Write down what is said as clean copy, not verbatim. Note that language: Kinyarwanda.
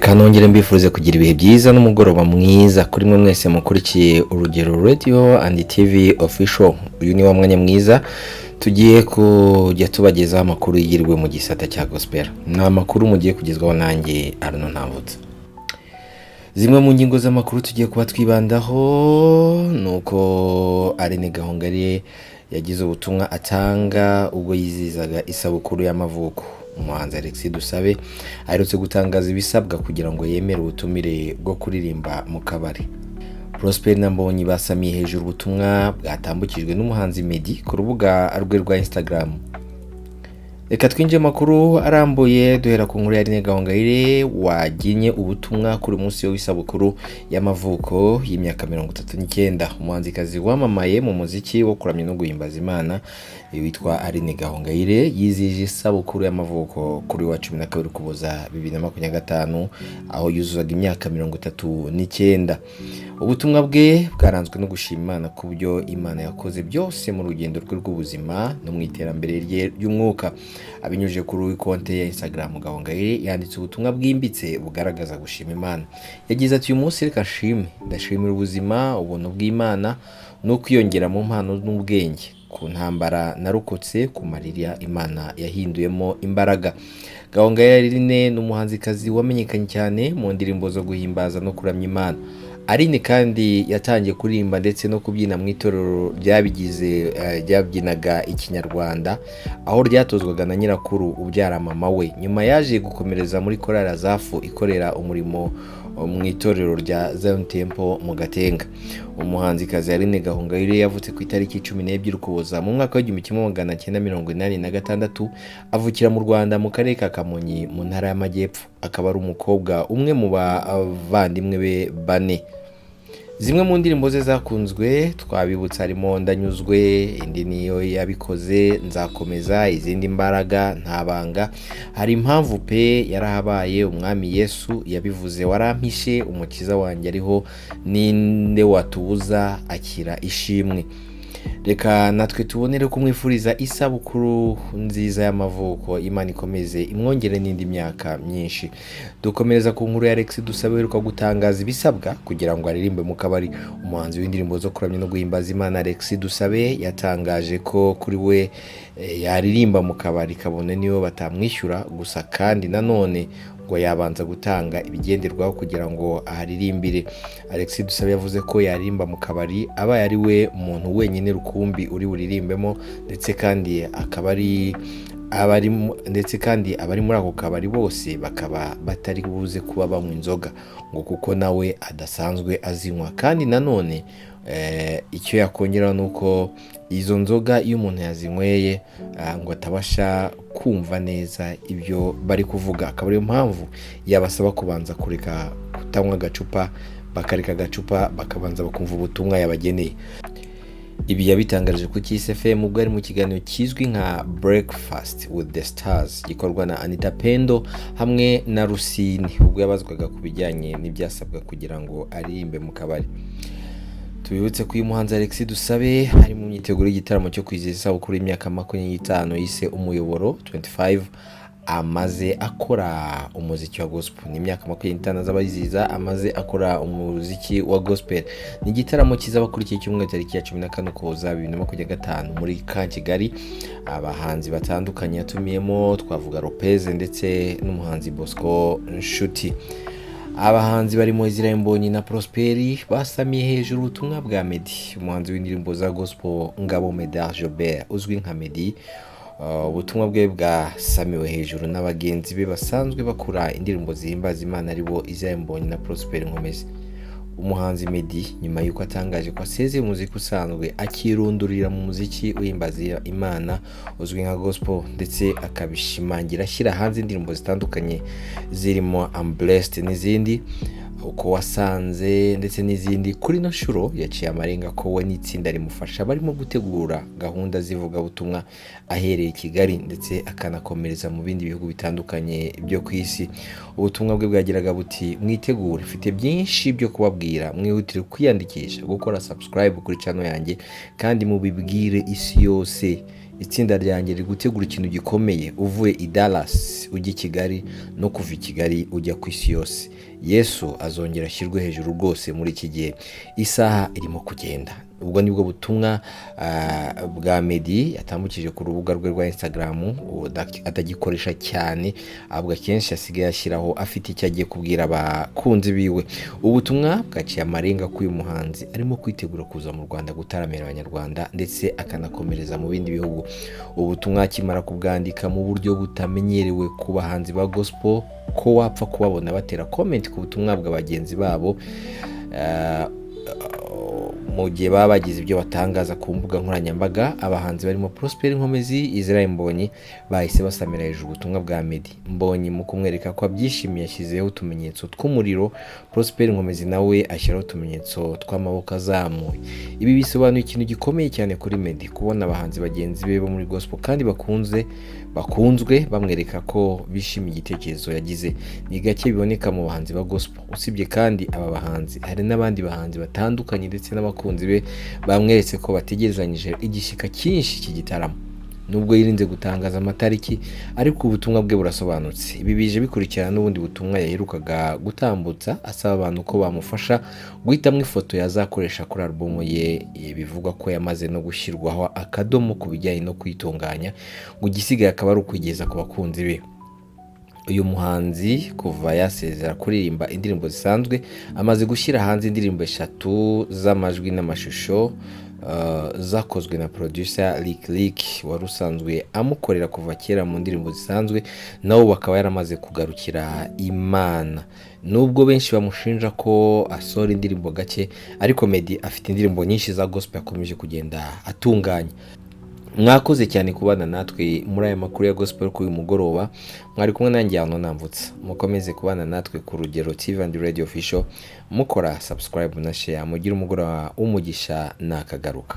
reka nongere mbifurize kugira ibihe byiza n'umugoroba mwiza kuri mwe mwese mukurikiye Urugero Radio and TV official. Uyu ni wa mwanya mwiza tugiye kujya tubagezaho amakuru yigirwe mu gisata cya gospel. Ni amakuru mugiye kugezwaho nanjye Arno Ntavutse. Zimwe mu ngingo z'amakuru tugiye kuba twibandaho nuko Aline Gahongayire yagize ubutumwa atanga ubwo yizizaga isabukuru y'amavuko. Umuhanzi Alexis Dusabe aherutse gutangaza ibisabwa kugira ngo yemere ubutumire bwo kuririmba mu kabari. Prosper na Mbonyi basamiye hejuru ubutumwa bwatambukijwe n'umuhanzi Meddy ku rubuga rwe rwa Instagram. Reka twinje makuru arambuye duhera ku nkuru ya Aline Gahongayire waginye ubutumwa kuri munsi w'isabukuru y'amavuko y'imyaka 39. Umuhanzikazi wamamaye mu muziki wo kuramya no guhimbaza Imana witwa Aline Gahongayire yizije isabukuru y'amavuko kuri wa 12 Ukuboza 2025 aho yuzuzaga imyaka 39. Ubutumwa bwe bwaranzwe no gushima Imana ku byo Imana yakoze byose mu rugendo rwe rw'ubuzima no mu iterambere ry'umwuka. Abinyujije kuri konte ya Instagram, Gahongayire yanditse ubutumwa bwimbitse bugaragaza gushima Imana. Yagize ati uyu munsi reka nshime, ndashimira ubuzima, ubuntu bw'Imana no kwiyongera mu mpano n'ubwenge, ku ntambara narokotse, ku marira Imana yahinduyemo imbaraga. Gahongayire n'umuhanzikazi wamenyekanye cyane mu ndirimbo zo guhimbaza no kuramya Imana. Aline kandi yatangiye kuririmba ndetse no kubyina mu itorero ryabyinaga ikinyarwanda aho ryatozwaga na nyirakuru ubyara mama we. Nyuma yaje gukomereza muri korali Azafu ikorera umurimo mu itorero rya Zion Temple mu Gatenga. Umuhanzikazi Aline Gahongayire yavutse ku itariki 12 Ukuboza mu mwaka wa 1986 avukira mu Rwanda mu karere ka Kamonyi mu ntara y'Amajyepfo. Akaba ari umukobwa umwe mu bavandimwe be bane. Zimwe mu ndirimbo ze zakunzwe twabibutsa harimo Ndanyuzwe, indi niyo yabikoze, Nzakomeza, izindi Imbaraga, Ntabanga, hari Impamvu pe, Yarahabaye, Umwami Yesu, Yabivuze, Warampishe, Umukiza wanjye ariho, Ninde watubuza, Akira ishimwe. Reka natwe tubonere kumwifuriza isabukuru nziza y'amavuko. Imana ikomeze imwongere n'indi myaka myinshi. Dukomereza ku nkuru ya Alexis Dusabe uheruka gutangaza ibisabwa kugira ngo aririmbe mu kabari. Umuhanzi w'indirimbo zo kuramya no guhimbaza Imana Alexis Dusabe yatangaje ko kuri we yaririmba mu kabari kabone niyo batamwishyura gusa, kandi nanone ngo yabanza gutanga ibigenderwaho kugira ngo aharirimbire. Alexis Dusabe yavuze ko yaririmba mu kabari aba ari we muntu wenyine rukumbi uri buririmbemo, ndetse kandi abari muri ako kabari bose bakaba batari buze kuba banywa inzoga ngo kuko nawe adasanzwe azinywa. Kandi nanone icyo yakongera nuko izo nzoga iyo umuntu yazinyweye ngo atabasha kumva neza ibyo bari kuvuga, akaba ariyo mpamvu yabasaba kubanza kureka kutanywa agacupa, bakareka agacupa bakabanza bakumva ubutumwa yabageneye. Ibi yabitangaje ku Kiss FM ubwo ari mu kiganiro kizwi nka Breakfast with the Stars gikorwa na Anita Pendo hamwe na Rusine, ubwo yabazwaga ku bijyanye n'ibyasabwa kugira ngo aririmbe mu kabari. Tubibutse ko uyu muhanzi Alexis Dusabe ari mu myiteguro y'igitaramo cyo kwizihiza isabukuru y'imyaka 25 yise Umuyoboro 25 amaze akora umuziki wa gospel. Ni imyaka 25 z'abayiziza amaze akora umuziki wa gospel. Ni igitaramo kizaba kuri iki cyumweru tariki ya 14 Ukuboza 2025 muri Kigali. Abahanzi batandukanye yatumiyemo twavuga Lopez ndetse n'umuhanzi Bosco Nshuti. Abahanzi barimo Israel Mbonyi na Prosperi basamiye hejuru ubutumwa bwa Meddy, umuhanzi w'indirimbo za gospel Ngabo Medard Jobert uzwi nka Meddy. Ubutumwa bwe bwasamiwe hejuru n'abagenzi be basanzwe bakora indirimbo zihimbaza Imana aribo Israel Mbonyi na Prosperi Nkomezi. Umuhanzi Meddy nyuma yuko atangaje ko asezeye umuziki usanzwe akirundurira mu muziki uhimbaza Imana uzwi nka gospel, ndetse akabishimangira ashyira hanze indirimbo zitandukanye zirimo I'm Blessed n'izindi uko wasanze ndetse n'izindi. Kuri no shuro yaciye amarenga ko we n'itsinda rimufasha barimo gutegura gahunda zivuga butumwa ahereye Kigali ndetse akanakomereza mu bindi bihugu bitandukanye byo ku isi. Ubutumwa bwe bwagiraga buti mwitegure, mfite byinshi byo kubabwira, mwihutire kwiyandikisha, gukora subscribe kuri channel yanjye kandi mubibwire isi yose. itsinda ryanjye riri gutegura ikintu gikomeye, uvuye i Dallas ujya i Kigali no kuva i Kigali ujya ku isi yose. Yesu azongera ashyirwe hejuru rwose muri iki gihe, isaha irimo kugenda. Ubwo nibwo butumwa bwa Meddy yatambukije ku rubuga rwe rwa Instagram, atagikoresha cyane, ahubwo akenshi asigaye ashyiraho afite icyo agiye kubwira abakunzi biwe. Ubutumwa bwaciye amarenga ko uyu muhanzi arimo kwitegura kuza mu Rwanda gutaramira abanyarwanda ndetse akanakomereza mu bindi bihugu. Ubutumwa akimara kubwandika mu buryo butamenyerewe ku bahanzi ba gospel, ko wapfa kubabona batera comment ku butumwa bwa bagenzi babo mu gihe baba bagize ibyo batangaza ku mbuga nkoranyambaga. Abahanzi barimo Prosper Nkomezi, Israel Mbonyi bahise basamira hejuru ubutumwa bwa Meddy. Mbonyi mu kumwereka ko abyishimiye yashyizeho utumenyetso tw'umuriro, Prosper Nkomezi nawe ashyiraho utumenyetso tw'amaboko azamuye. Ibi bisobanuye ikintu gikomeye cyane kuri Meddy, kubona abahanzi bagenzi be bo muri gospel kandi bakunzwe bamwereka ko bishimiye igitekerezo yagize. Ni gake biboneka mu bahanzi ba gospel. Usibye kandi aba bahanzi, hari n'abandi bahanzi batandukanye ndetse n'abakunzi be bamweretse ko bategerezanyije igishyika cyinshi iki gitaramo. Nubwo yirinze gutangaza amatariki, ariko ubutumwa bwe burasobanutse. Ibi bije bikurikirana n'ubundi butumwa yaherukaga gutambutsa asaba abantu ko bamufasha guhitamo ifoto yazakoresha kuri album ye. Bivugwa ko yamaze no gushyirwaho akadomo ku bijyanye no kwitunganya, ngo igisigaye akaba ari ukwigeza ku bakunzi be. Uyu muhanzi kuva yasezera kuririmba indirimbo zisanzwe, amaze gushyira hanze indirimbo 3 z'amajwi n'amashusho zakozwe na producer Lick wari usanzwe amukorera kuva kera mu ndirimbo zisanzwe, nawe bakaba yaramaze kugarukira Imana. Nubwo benshi bamushinja ko asora indirimbo gake, ariko Meddy afite indirimbo nyinshi za gospel yakomeje kugenda atunganya. Mwakoze cyane kubana natwe muri aya makuru ya gospel kuri uyu mugoroba. Mwari kumwe nanjye hano Namvutsa. Mukomeze kubana natwe ku Rugero TV and Radio Official, mukora subscribe na share. Mugire umugoroba w'umugisha nakagaruka.